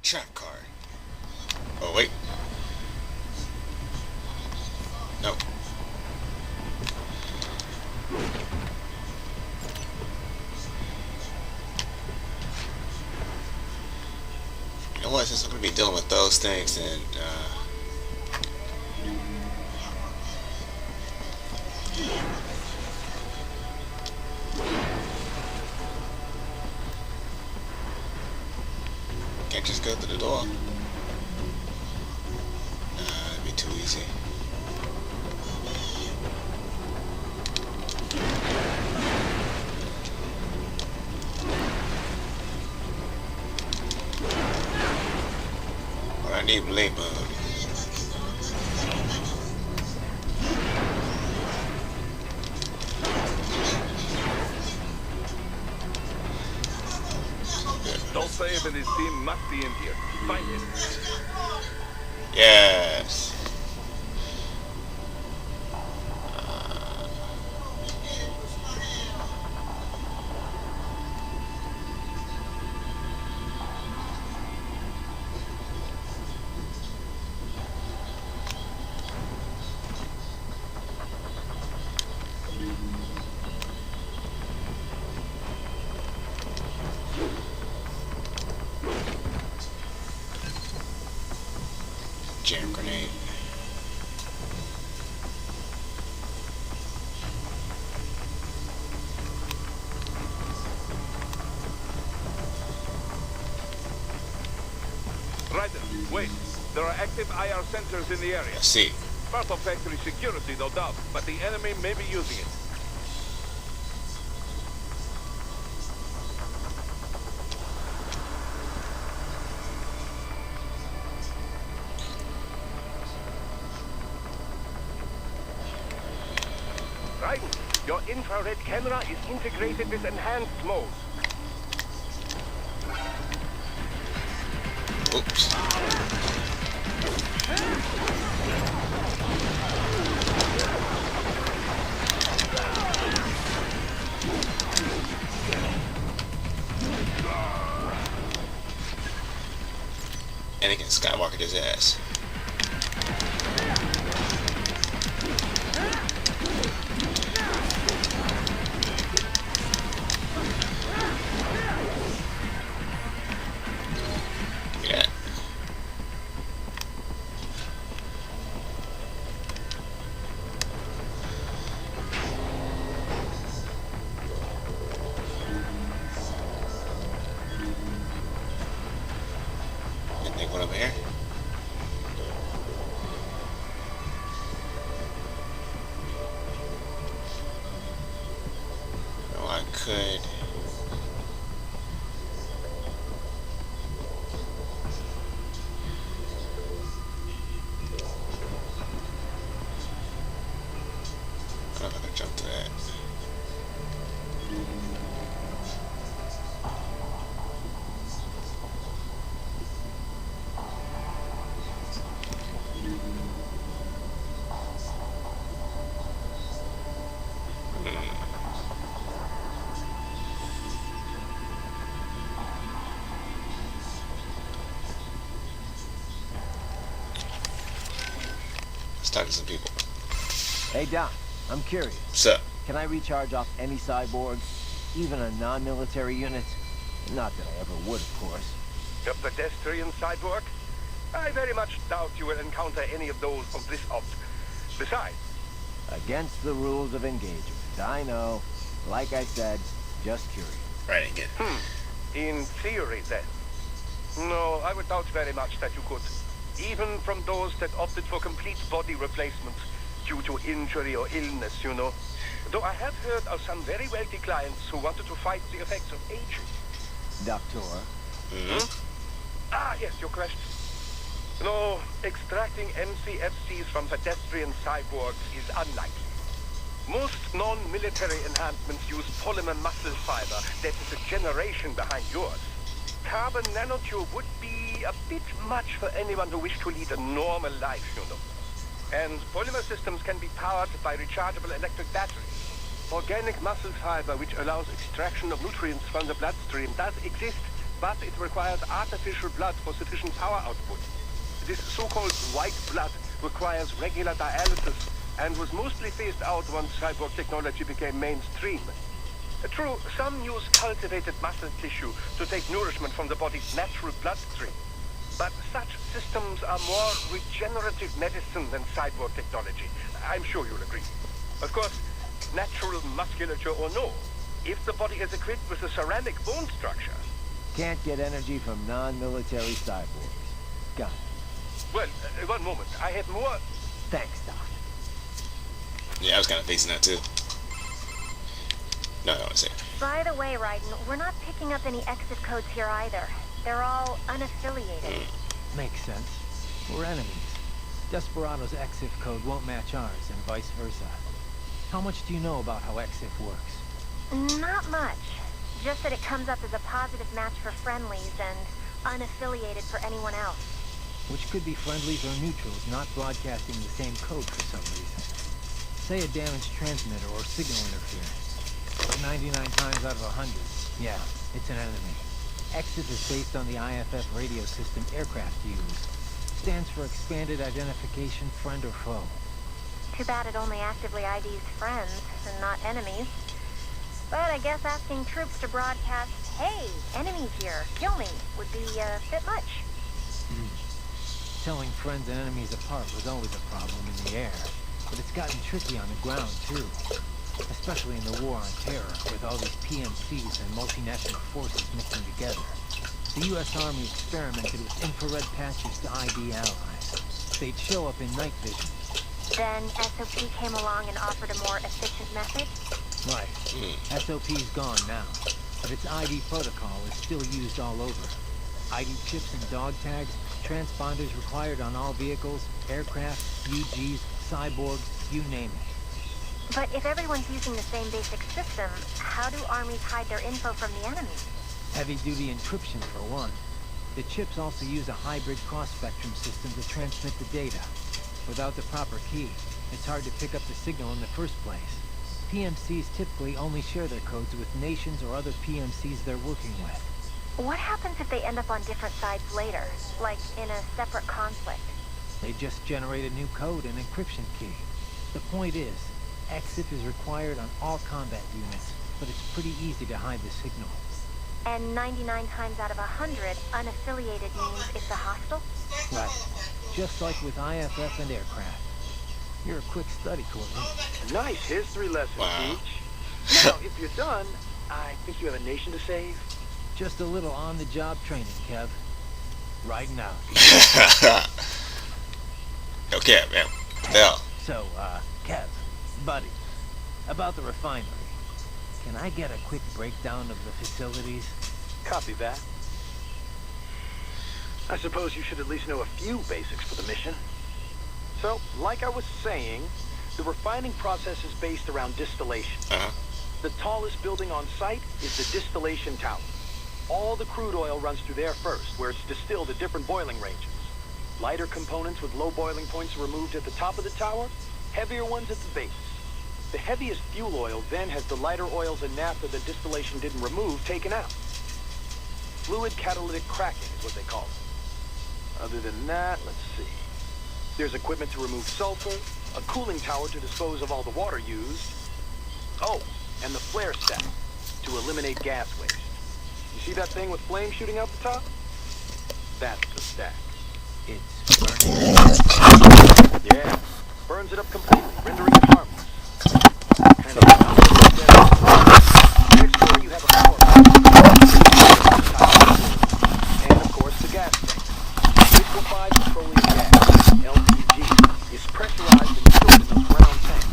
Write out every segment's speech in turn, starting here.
Trap card. Oh, wait. No. You know what? Since I'm going to be dealing with those things, and can't just go through the door. That'd be too easy. Well, I need blade mode. Those and his team must be in here. Find him. Yes. Jam grenade. Ryder, wait. There are active IR sensors in the area. I see. Part of factory security, no doubt, but the enemy may be using it. Right. Your infrared camera is integrated with enhanced mode. Oops. Anakin Skywalker his ass. Yeah. Anything going over here? Oh, I could. I don't know if I can jump to that. Let's talk to some people. Hey Doc, I'm curious. What's up? Can I recharge off any cyborg? Even a non-military unit? Not that I ever would, of course. A pedestrian cyborg? I very much doubt you will encounter any of those on this op. Besides, Against the rules of engagement. I know. Like I said, just curious. Right again. in theory then. No, I would doubt very much that you could. Even from those that opted for complete body replacement due to injury or illness, you know. Though I have heard of some very wealthy clients who wanted to fight the effects of aging. Doctor. Ah, yes, your question. No, extracting MCFCs from pedestrian cyborgs is unlikely. Most non-military enhancements use polymer muscle fiber that is a generation behind yours. Carbon nanotube would be a bit much for anyone who wished to lead a normal life, you know. And polymer systems can be powered by rechargeable electric batteries. Organic muscle fiber, which allows extraction of nutrients from the bloodstream, does exist, but it requires artificial blood for sufficient power output. This so-called white blood requires regular dialysis and was mostly phased out once cyborg technology became mainstream. True, some use cultivated muscle tissue to take nourishment from the body's natural bloodstream. But such systems are more regenerative medicine than cyborg technology. I'm sure you'll agree. Of course, natural musculature or no, if the body is equipped with a ceramic bone structure... Can't get energy from non-military cyborgs. Got it. Well, one moment. I have more... Thanks, Doc. Yeah, I was kind of facing that too. No, I don't want to say. By the way, Raiden, we're not picking up any exit codes here either. They're all unaffiliated. Makes sense. We're enemies. Desperado's exif code won't match ours, and vice versa. How much do you know about how exif works? Not much. Just that it comes up as a positive match for friendlies and unaffiliated for anyone else. Which could be friendlies or neutrals not broadcasting the same code for some reason. Say a damaged transmitter or signal interference. But 99 times out of 100, yeah, it's an enemy. EXIF is based on the IFF radio system aircraft use. Stands for Expanded Identification Friend or Foe. Too bad it only actively IDs friends and not enemies. But I guess asking troops to broadcast, hey, enemies here, kill me, would be a bit much. Telling friends and enemies apart was always a problem in the air. But it's gotten tricky on the ground, too. Especially in the war on terror, with all these PMCs and multinational forces mixing together. The U.S. Army experimented with infrared patches to ID allies. They'd show up in night vision. Then SOP came along and offered a more efficient method? Right. SOP's gone now, but its ID protocol is still used all over. ID chips and dog tags, transponders required on all vehicles, aircraft, UGs, cyborgs, you name it. But if everyone's using the same basic system, how do armies hide their info from the enemy? Heavy-duty encryption, for one. The chips also use a hybrid cross-spectrum system to transmit the data. Without the proper key, it's hard to pick up the signal in the first place. PMCs typically only share their codes with nations or other PMCs they're working with. What happens if they end up on different sides later, like in a separate conflict? They just generate a new code and encryption key. The point is, EXIF is required on all combat units, but it's pretty easy to hide the signal. And 99 times out of 100, unaffiliated means it's a hostile? Right. Just like with IFF and aircraft. You're a quick study, Courtney. Nice history lesson, Wow. Peach. Now, if you're done, I think you have a nation to save. Just a little on-the-job training, Kev. Right now. Okay, man. Yeah. So, Kev, buddy, about the refinery. Can I get a quick breakdown of the facilities? Copy that. I suppose you should at least know a few basics for the mission. So, like I was saying, the refining process is based around distillation. The tallest building on site is the distillation tower. All the crude oil runs through there first, where it's distilled at different boiling ranges. Lighter components with low boiling points are removed at the top of the tower, heavier ones at the base. The heaviest fuel oil then has the lighter oils and naphtha that distillation didn't remove taken out. Fluid catalytic cracking is what they call it. Other than that, let's see. There's equipment to remove sulfur, a cooling tower to dispose of all the water used. Oh, and the flare stack to eliminate gas waste. You see that thing with flames shooting out the top? That's the stack. It's burning. Yeah, burns it up completely, rendering it harmless. And next door you have a power plant. And of course the gas tank. Liquefied petroleum gas, LPG, is pressurized and stored in those round tanks.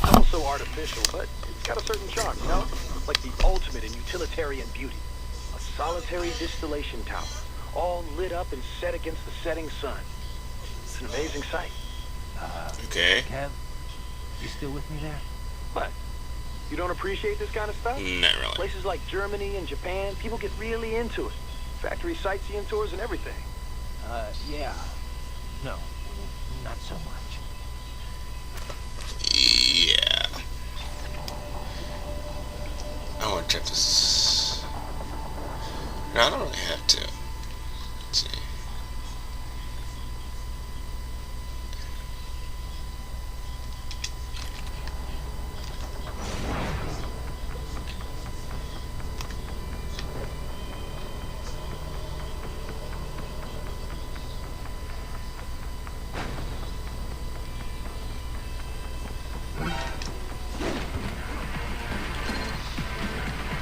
It's also artificial, but it's got a certain charm, you know? Like the ultimate in utilitarian beauty. A solitary distillation tower, all lit up and set against the setting sun. It's an amazing sight. Okay. Kev, you still with me there? What? You don't appreciate this kind of stuff? Not really. Places like Germany and Japan, people get really into it. Factory sightseeing tours and everything. Yeah. No, not so much. Yeah. I want to check this. No, I don't really have to. Let's see.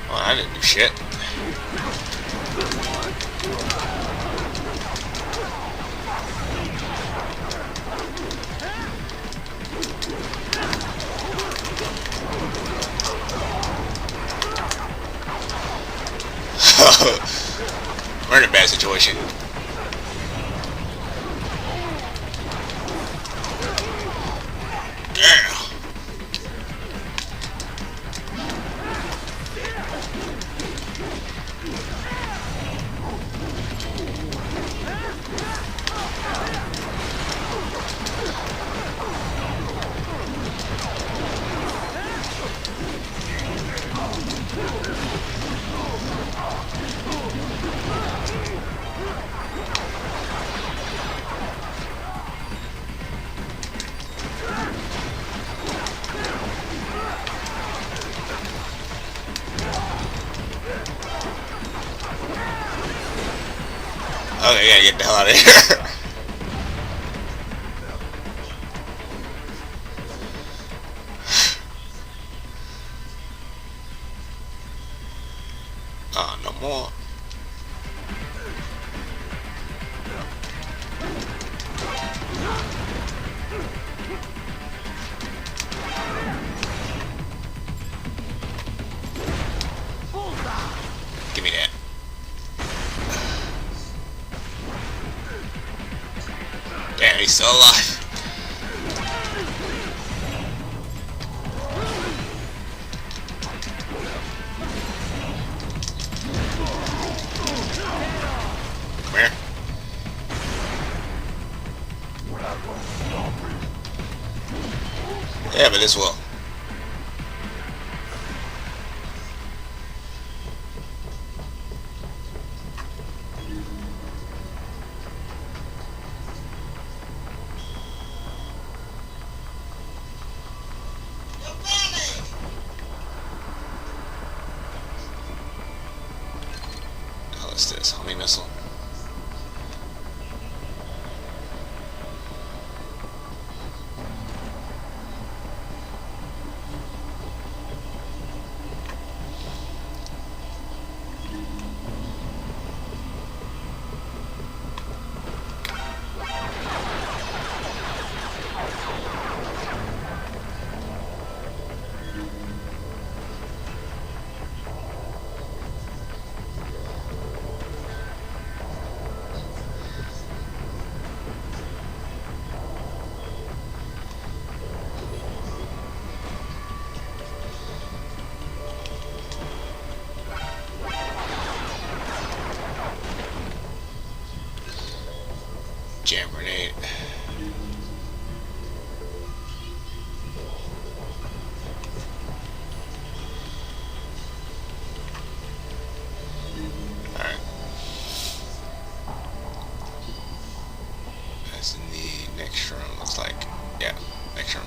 Well, I didn't do shit. We're in a bad situation. Okay, gotta get the hell out of here. Oh, no more. Give me that. Damn, he's still alive. Come here. Yeah, but this will. What's this? Homing missile. Jam grenade. Alright. That's in the next room, looks like. Yeah, next room.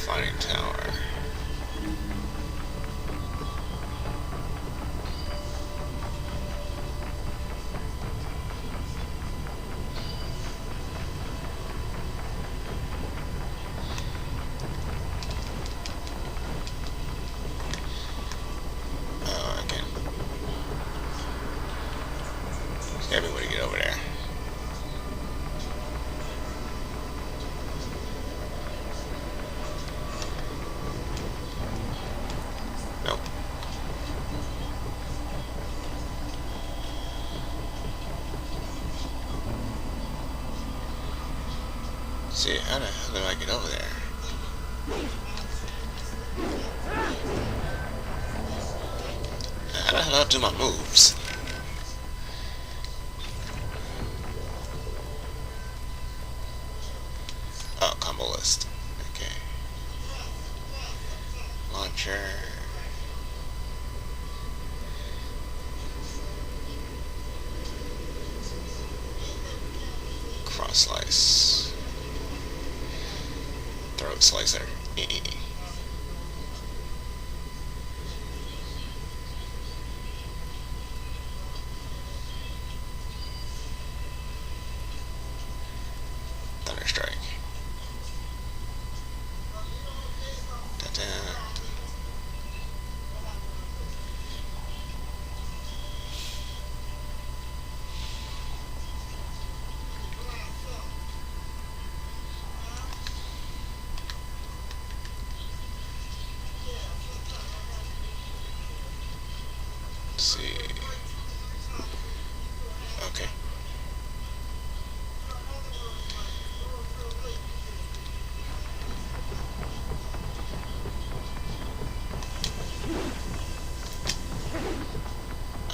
Fighting tower. Oh, I can. There's gotta be a way to get over there. Nope. See, how the hell do I get over there? How the hell do I do my moves? Oh, combo list. Okay. Launcher. Cross slice. Throat slicer. Thunder strike. Da-da. Let's see. Okay.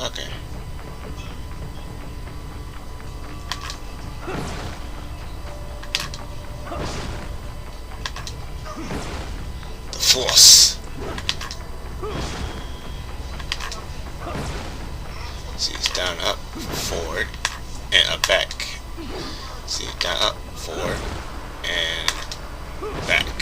Okay. The force. See, it's down, up, forward, and up, back. See, down, up, forward, and back.